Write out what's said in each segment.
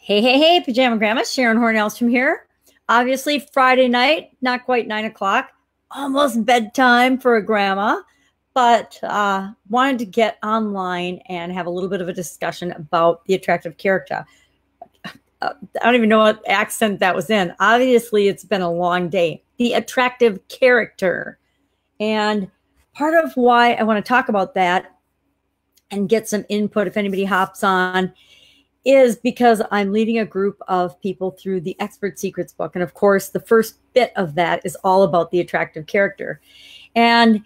Hey, hey, hey, Pajama Grandma, Sharon Horne-Ellstrom here. Obviously, Friday night, not quite 9 o'clock, almost bedtime for a grandma, but wanted to get online and have a little bit of a discussion about the attractive character. I don't even know what accent that was in. Obviously, it's been a long day. The attractive character. And part of why I want to talk about that and get some input if anybody hops on is because I'm leading a group of people through the Expert Secrets book. And of course, the first bit of that is all about the attractive character. And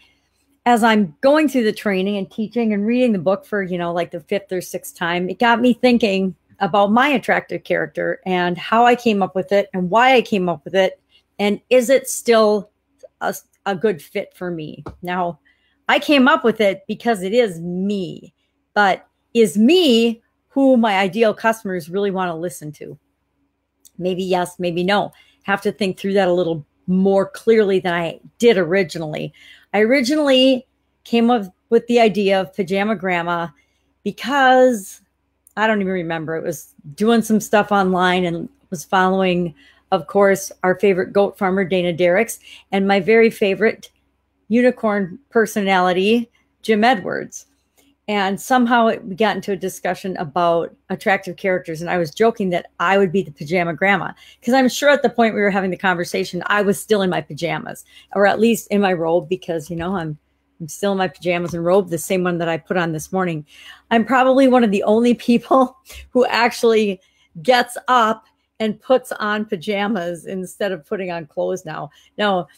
as I'm going through the training and teaching and reading the book for, like the fifth or sixth time, it got me thinking about my attractive character and how I came up with it and why I came up with it. And is it still a good fit for me? Now, I came up with it because it is me, but is me who my ideal customers really want to listen to? Maybe yes, maybe no. Have to think through that a little more clearly than I did originally. I originally came up with the idea of Pajama Grandma because I don't even remember. It was doing some stuff online and was following, of course, our favorite goat farmer, Dana Derricks, and my very favorite unicorn personality, Jim Edwards. And somehow we got into a discussion about attractive characters. And I was joking that I would be the Pajama Grandma, because I'm sure at the point we were having the conversation, I was still in my pajamas, or at least in my robe, because, I'm still in my pajamas and robe, the same one that I put on this morning. I'm probably one of the only people who actually gets up and puts on pajamas instead of putting on clothes now. Now,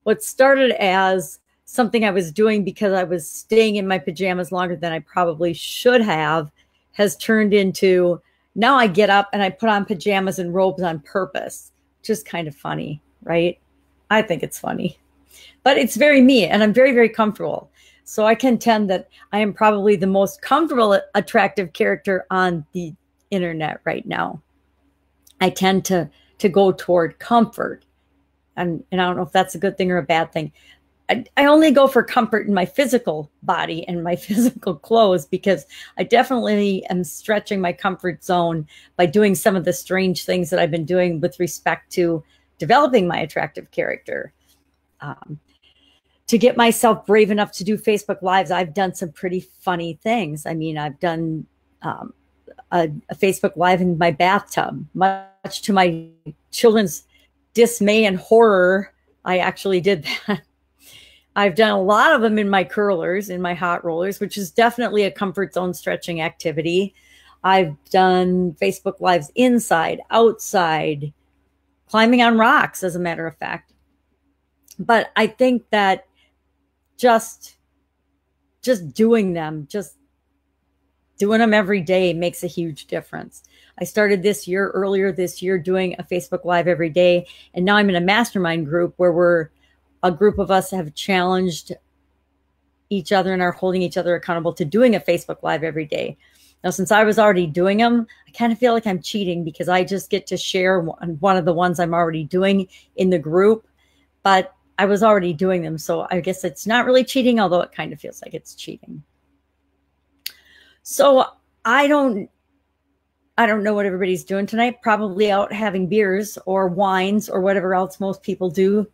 what started as something I was doing because I was staying in my pajamas longer than I probably should have has turned into, now I get up and I put on pajamas and robes on purpose. Just kind of funny, right? I think it's funny, but it's very me, and I'm very, very comfortable. So I contend that I am probably the most comfortable, attractive character on the internet right now. I tend to go toward comfort. And I don't know if that's a good thing or a bad thing. I only go for comfort in my physical body and my physical clothes, because I definitely am stretching my comfort zone by doing some of the strange things that I've been doing with respect to developing my attractive character. To get myself brave enough to do Facebook Lives, I've done some pretty funny things. I mean, I've done a Facebook Live in my bathtub, much to my children's dismay and horror. I actually did that. I've done a lot of them in my curlers, in my hot rollers, which is definitely a comfort zone stretching activity. I've done Facebook Lives inside, outside, climbing on rocks, as a matter of fact. But I think that just doing them, just doing them every day makes a huge difference. I started earlier this year, doing a Facebook Live every day. And now I'm in a mastermind group where a group of us have challenged each other and are holding each other accountable to doing a Facebook Live every day. Now, since I was already doing them, I kind of feel like I'm cheating, because I just get to share one of the ones I'm already doing in the group, but I was already doing them. So I guess it's not really cheating, although it kind of feels like it's cheating. So I don't know what everybody's doing tonight. Probably out having beers or wines or whatever else most people do.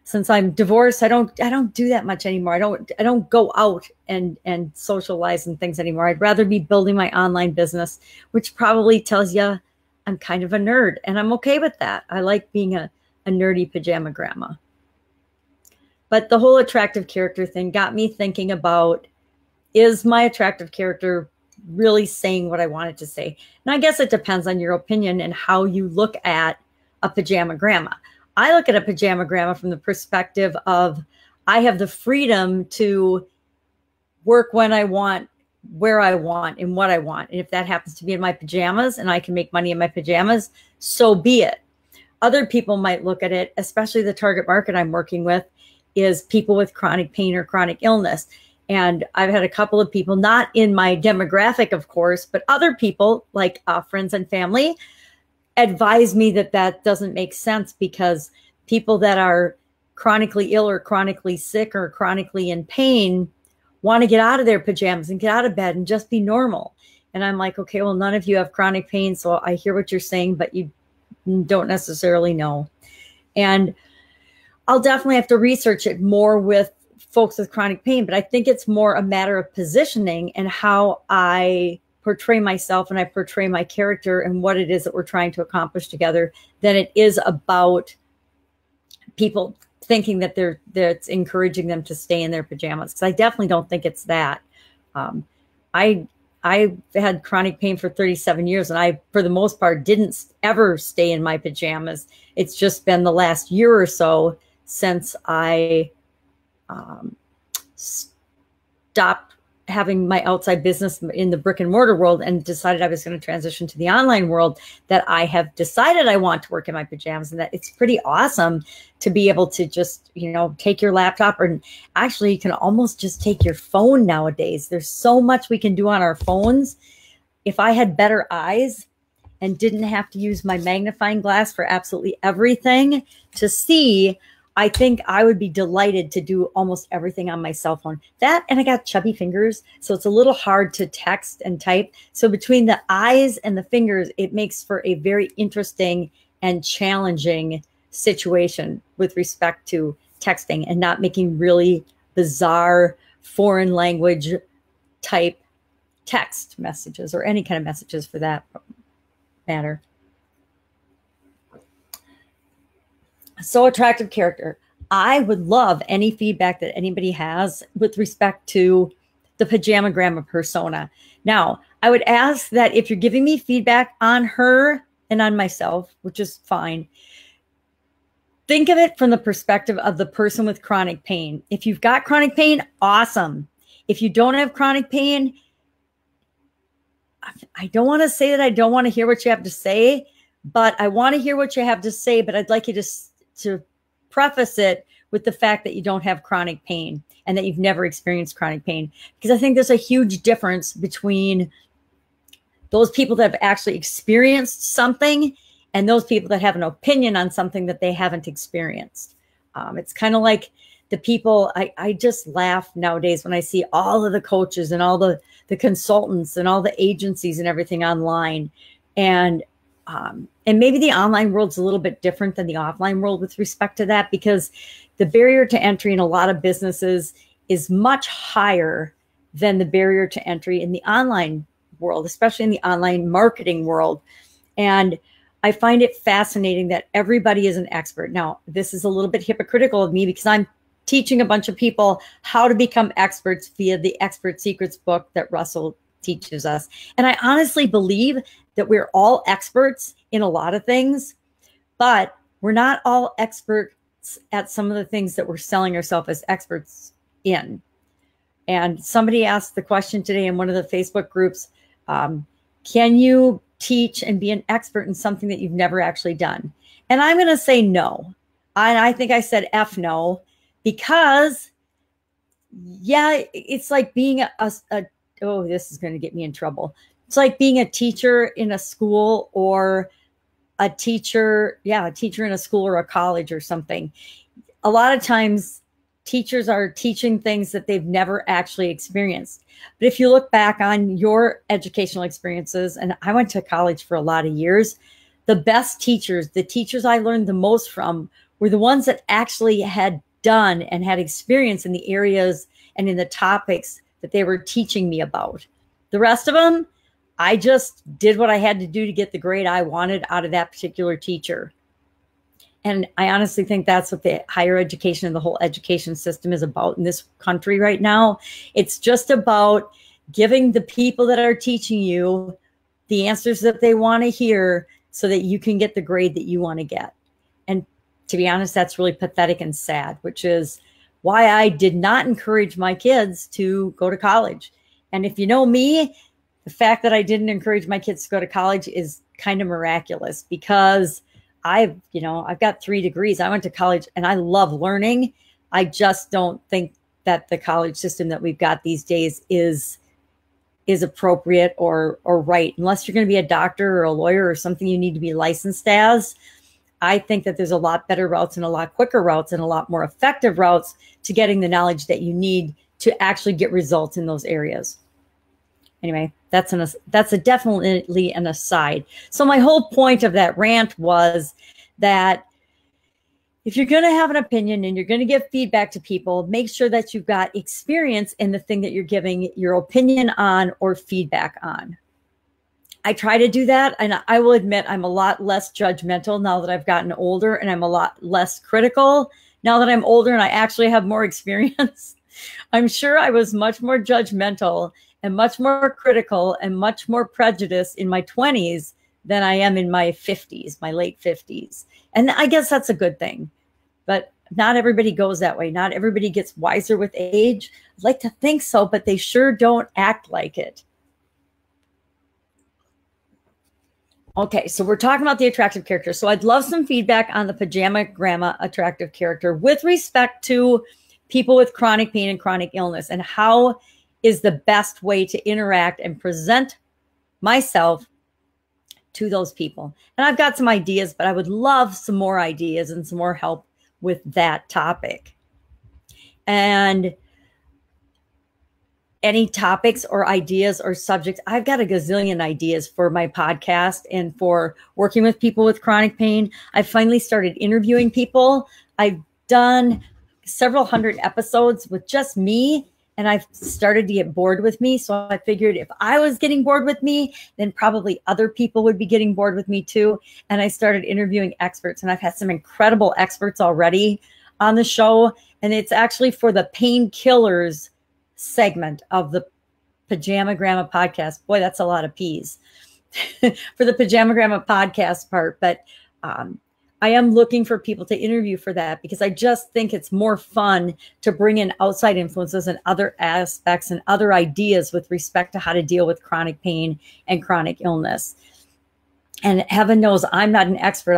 Since I'm divorced, I don't do that much anymore. I don't go out and socialize and things anymore. I'd rather be building my online business, which probably tells you I'm kind of a nerd, and I'm okay with that. I like being a nerdy pajama grandma. But the whole attractive character thing got me thinking about, is my attractive character really saying what I wanted to say? And I guess it depends on your opinion and how you look at a pajama grandma. I look at a pajama grandma from the perspective of, I have the freedom to work when I want, where I want, and what I want. And if that happens to be in my pajamas and I can make money in my pajamas, so be it. Other people might look at it, especially the target market I'm working with, is people with chronic pain or chronic illness. And I've had a couple of people, not in my demographic, of course, but other people like friends and family, advise me that doesn't make sense, because people that are chronically ill or chronically sick or chronically in pain want to get out of their pajamas and get out of bed and just be normal. And I'm like, okay, well, none of you have chronic pain. So I hear what you're saying, but you don't necessarily know. And I'll definitely have to research it more with folks with chronic pain, but I think it's more a matter of positioning and how I portray myself and I portray my character and what it is that we're trying to accomplish together than it is about people thinking that that's encouraging them to stay in their pajamas. Because I definitely don't think it's that. I had chronic pain for 37 years and I, for the most part, didn't ever stay in my pajamas. It's just been the last year or so since I stopped having my outside business in the brick and mortar world and decided I was going to transition to the online world, that I have decided I want to work in my pajamas, and that it's pretty awesome to be able to just, you know, take your laptop, or actually you can almost just take your phone nowadays. There's so much we can do on our phones. If I had better eyes and didn't have to use my magnifying glass for absolutely everything to see, I think I would be delighted to do almost everything on my cell phone. That, and I got chubby fingers, so it's a little hard to text and type. So between the eyes and the fingers, it makes for a very interesting and challenging situation with respect to texting and not making really bizarre foreign language type text messages or any kind of messages for that matter. So attractive character. I would love any feedback that anybody has with respect to the pajama grandma persona. Now, I would ask that if you're giving me feedback on her and on myself, which is fine, think of it from the perspective of the person with chronic pain. If you've got chronic pain, awesome. If you don't have chronic pain, I don't want to say that I don't want to hear what you have to say, but I want to hear what you have to say, but I'd like you to preface it with the fact that you don't have chronic pain and that you've never experienced chronic pain. Because I think there's a huge difference between those people that have actually experienced something and those people that have an opinion on something that they haven't experienced. It's kind of like the people, I just laugh nowadays when I see all of the coaches and all the consultants and all the agencies and everything online. And maybe the online world's a little bit different than the offline world with respect to that, because the barrier to entry in a lot of businesses is much higher than the barrier to entry in the online world, especially in the online marketing world. And I find it fascinating that everybody is an expert. Now, this is a little bit hypocritical of me because I'm teaching a bunch of people how to become experts via the Expert Secrets book that Russell teaches us. And I honestly believe that we're all experts in a lot of things, but we're not all experts at some of the things that we're selling ourselves as experts in. And somebody asked the question today in one of the Facebook groups, can you teach and be an expert in something that you've never actually done? And I'm going to say no. And I think I said F no, because yeah, it's like being oh, this is going to get me in trouble. It's like being a teacher in a school, or a teacher in a school or a college or something. A lot of times teachers are teaching things that they've never actually experienced. But if you look back on your educational experiences, and I went to college for a lot of years, the best teachers, the teachers I learned the most from, were the ones that actually had done and had experience in the areas and in the topics that they were teaching me about. The rest of them, I just did what I had to do to get the grade I wanted out of that particular teacher. And I honestly think that's what the higher education and the whole education system is about in this country right now. It's just about giving the people that are teaching you the answers that they want to hear so that you can get the grade that you want to get. And to be honest, that's really pathetic and sad, which is why I did not encourage my kids to go to college. And if you know me, the fact that I didn't encourage my kids to go to college is kind of miraculous, because I've got 3 degrees. I went to college and I love learning. I just don't think that the college system that we've got these days is appropriate or right. Unless you're going to be a doctor or a lawyer or something you need to be licensed as. I think that there's a lot better routes and a lot quicker routes and a lot more effective routes to getting the knowledge that you need to actually get results in those areas. Anyway, that's definitely an aside. So my whole point of that rant was that if you're going to have an opinion and you're going to give feedback to people, make sure that you've got experience in the thing that you're giving your opinion on or feedback on. I try to do that, and I will admit I'm a lot less judgmental now that I've gotten older, and I'm a lot less critical now that I'm older and I actually have more experience. I'm sure I was much more judgmental and much more critical and much more prejudiced in my 20s than I am in my 50s, my late 50s. And I guess that's a good thing, but not everybody goes that way. Not everybody gets wiser with age. I'd like to think so, but they sure don't act like it. Okay, so we're talking about the attractive character. So I'd love some feedback on the pajama grandma attractive character with respect to people with chronic pain and chronic illness, and how is the best way to interact and present myself to those people. And I've got some ideas, but I would love some more ideas and some more help with that topic. And any topics or ideas or subjects, I've got a gazillion ideas for my podcast and for working with people with chronic pain. I finally started interviewing people. I've done several hundred episodes with just me, and I've started to get bored with me. So I figured if I was getting bored with me, then probably other people would be getting bored with me too. And I started interviewing experts, and I've had some incredible experts already on the show. And it's actually for the painkillers segment of the Pajama Grandma podcast. Boy, that's a lot of P's for the Pajama Grandma podcast part. But I am looking for people to interview for that, because I just think it's more fun to bring in outside influences and other aspects and other ideas with respect to how to deal with chronic pain and chronic illness. And heaven knows I'm not an expert.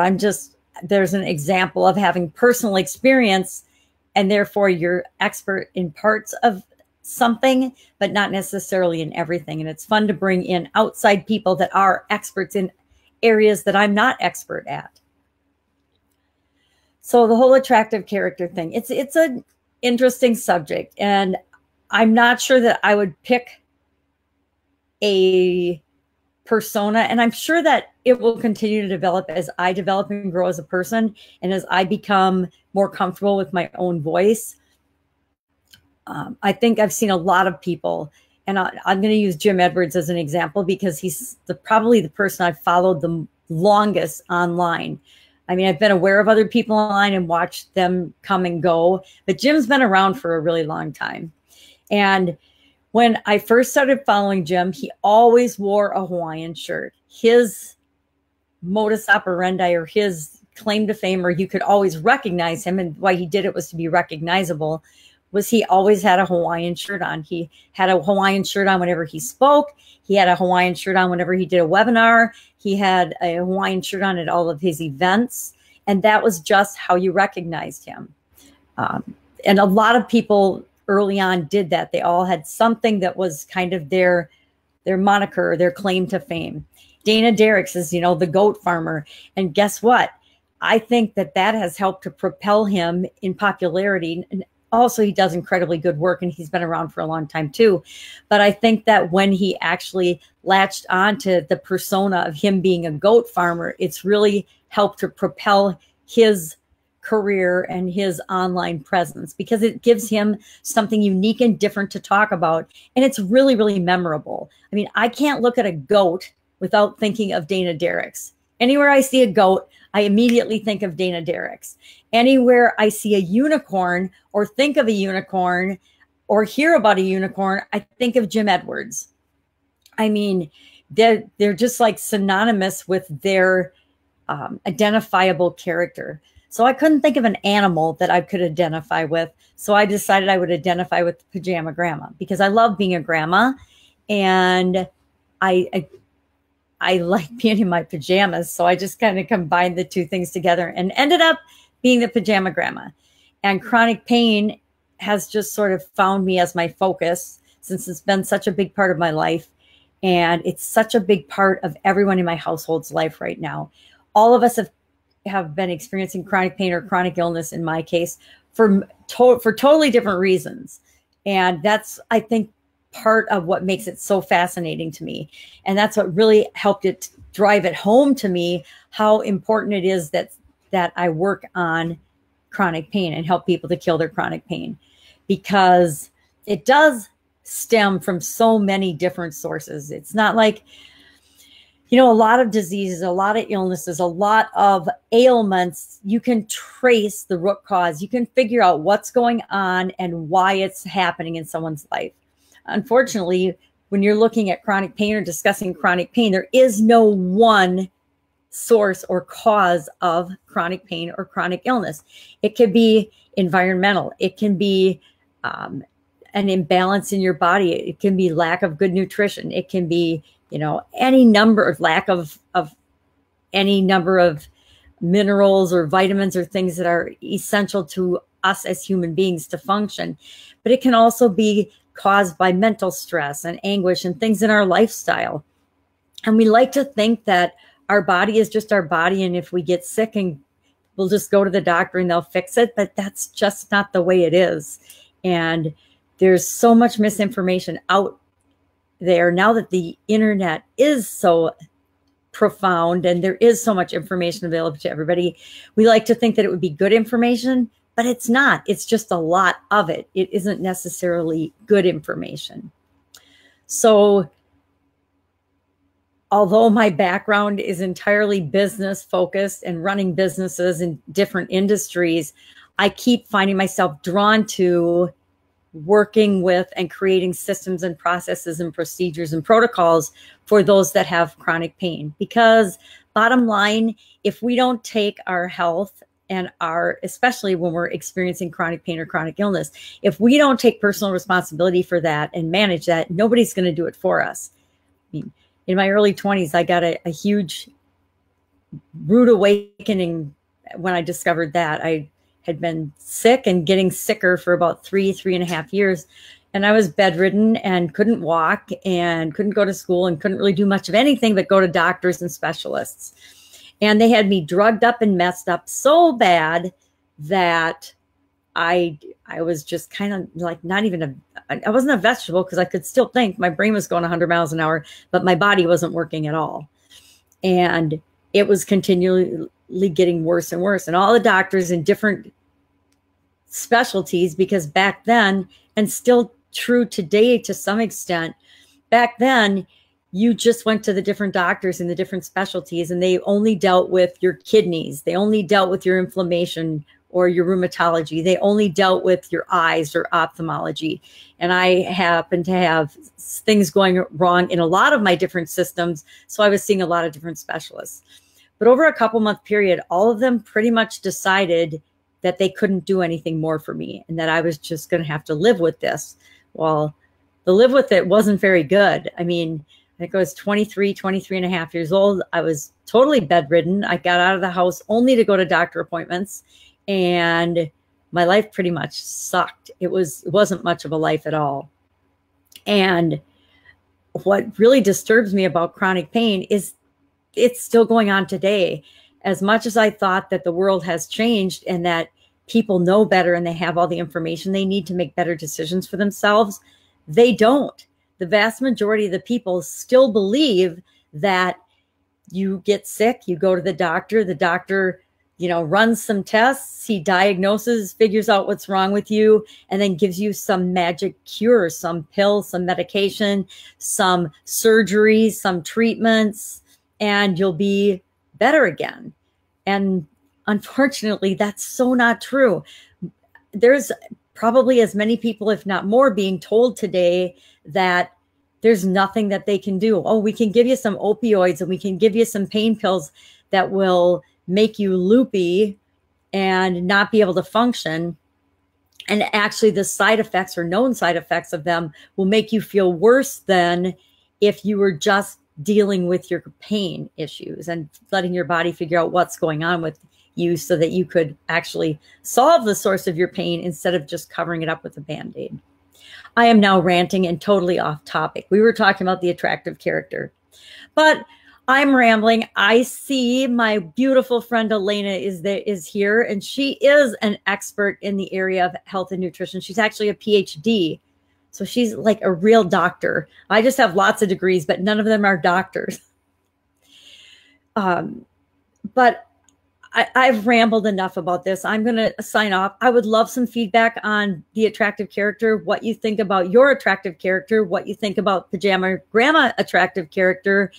There's an example of having personal experience, and therefore you're expert in parts of something, but not necessarily in everything. And it's fun to bring in outside people that are experts in areas that I'm not expert at. So the whole attractive character thing, it's an interesting subject, and I'm not sure that I would pick a persona, and I'm sure that it will continue to develop as I develop and grow as a person, and as I become more comfortable with my own voice. I think I've seen a lot of people, and I'm going to use Jim Edwards as an example, because he's probably the person I've followed the longest online. I mean, I've been aware of other people online and watched them come and go, but Jim's been around for a really long time. And when I first started following Jim, he always wore a Hawaiian shirt. His modus operandi, or his claim to fame, or you could always recognize him, and why he did it was to be recognizable, was he always had a Hawaiian shirt on. He had a Hawaiian shirt on whenever he spoke. He had a Hawaiian shirt on whenever he did a webinar. He had a Hawaiian shirt on at all of his events. And that was just how you recognized him. And a lot of people early on did that. They all had something that was kind of their moniker, their claim to fame. Dana Derricks is, the goat farmer. And guess what? I think that has helped to propel him in popularity. And also, he does incredibly good work, and he's been around for a long time too. But I think that when he actually latched onto the persona of him being a goat farmer, it's really helped to propel his career and his online presence, because it gives him something unique and different to talk about. And it's really, really memorable. I mean, I can't look at a goat without thinking of Dana Derricks. Anywhere I see a goat, I immediately think of Dana Derricks. Anywhere I see a unicorn or think of a unicorn or hear about a unicorn, I think of Jim Edwards. I mean, they're just like synonymous with their identifiable character. So I couldn't think of an animal that I could identify with. So I decided I would identify with the Pajama Grandma, because I love being a grandma, and I like being in my pajamas. So I just kind of combined the two things together and ended up being the Pajama Grandma. And chronic pain has just sort of found me as my focus, since it's been such a big part of my life. And it's such a big part of everyone in my household's life right now. All of us have been experiencing chronic pain or chronic illness, in my case, for totally different reasons. And that's, I think, part of what makes it so fascinating to me. And that's what really helped it drive it home to me, how important it is that I work on chronic pain and help people to kill their chronic pain, because it does stem from so many different sources. It's not like, a lot of diseases, a lot of illnesses, a lot of ailments, you can trace the root cause. You can figure out what's going on and why it's happening in someone's life. Unfortunately, when you're looking at chronic pain or discussing chronic pain, there is no one source or cause of chronic pain or chronic illness. It could be environmental. It can be an imbalance in your body. It can be lack of good nutrition. It can be, any number of lack of any number of minerals or vitamins or things that are essential to us as human beings to function. But it can also be caused by mental stress and anguish and things in our lifestyle. And we like to think that our body is just our body, and if we get sick, and we'll just go to the doctor and they'll fix it. But that's just not the way it is. And there's so much misinformation out there now that the internet is so profound and there is so much information available to everybody. We like to think that it would be good information, but it's not. It's just a lot of it. It isn't necessarily good information. So although my background is entirely business focused and running businesses in different industries, I keep finding myself drawn to working with and creating systems and processes and procedures and protocols for those that have chronic pain. Because bottom line, if we don't take our health and especially when we're experiencing chronic pain or chronic illness, if we don't take personal responsibility for that and manage that, nobody's going to do it for us. I mean, in my early 20s, I got a huge rude awakening when I discovered that. I had been sick and getting sicker for about 3.5 years. And I was bedridden and couldn't walk and couldn't go to school and couldn't really do much of anything but go to doctors and specialists. And they had me drugged up and messed up so bad that I was just kind of like I wasn't a vegetable, because I could still think. My brain was going 100 miles an hour, but my body wasn't working at all. And it was continually getting worse and worse. And all the doctors in different specialties, because back then, and still true today to some extent, back then, you just went to the different doctors in the different specialties and they only dealt with your kidneys. They only dealt with your inflammation or your rheumatology. They only dealt with your eyes or ophthalmology. And I happened to have things going wrong in a lot of my different systems. So I was seeing a lot of different specialists. But over a couple-month period, all of them pretty much decided that they couldn't do anything more for me and that I was just going to have to live with this. Well, the live with it wasn't very good. I mean, I think I was 23 and a half years old. I was totally bedridden. I got out of the house only to go to doctor appointments, and my life pretty much sucked. It wasn't much of a life at all. And what really disturbs me about chronic pain is it's still going on today. As much as I thought that the world has changed and that people know better and they have all the information they need to make better decisions for themselves, they don't. The vast majority of the people still believe that you get sick, you go to the doctor, runs some tests, he diagnoses, figures out what's wrong with you, and then gives you some magic cure, some pill, some medication, some surgery, some treatments, and you'll be better again. And unfortunately, that's so not true. There's probably as many people, if not more, being told today that there's nothing that they can do. Oh, we can give you some opioids and we can give you some pain pills that will make you loopy and not be able to function. And actually the side effects or known side effects of them will make you feel worse than if you were just dealing with your pain issues and letting your body figure out what's going on with you so that you could actually solve the source of your pain instead of just covering it up with a Band-Aid. I am now ranting and totally off topic. We were talking about the attractive character, but I'm rambling. I see my beautiful friend Elena is here, and she is an expert in the area of health and nutrition. She's actually a PhD. So she's like a real doctor. I just have lots of degrees, but none of them are doctors. But I've rambled enough about this. I'm going to sign off. I would love some feedback on the attractive character, what you think about your attractive character, what you think about Pajama Grandma attractive character,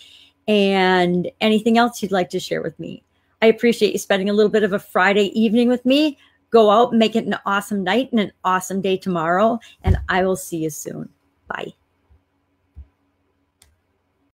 and anything else you'd like to share with me. I appreciate you spending a little bit of a Friday evening with me. Go out, make it an awesome night and an awesome day tomorrow, and I will see you soon. Bye.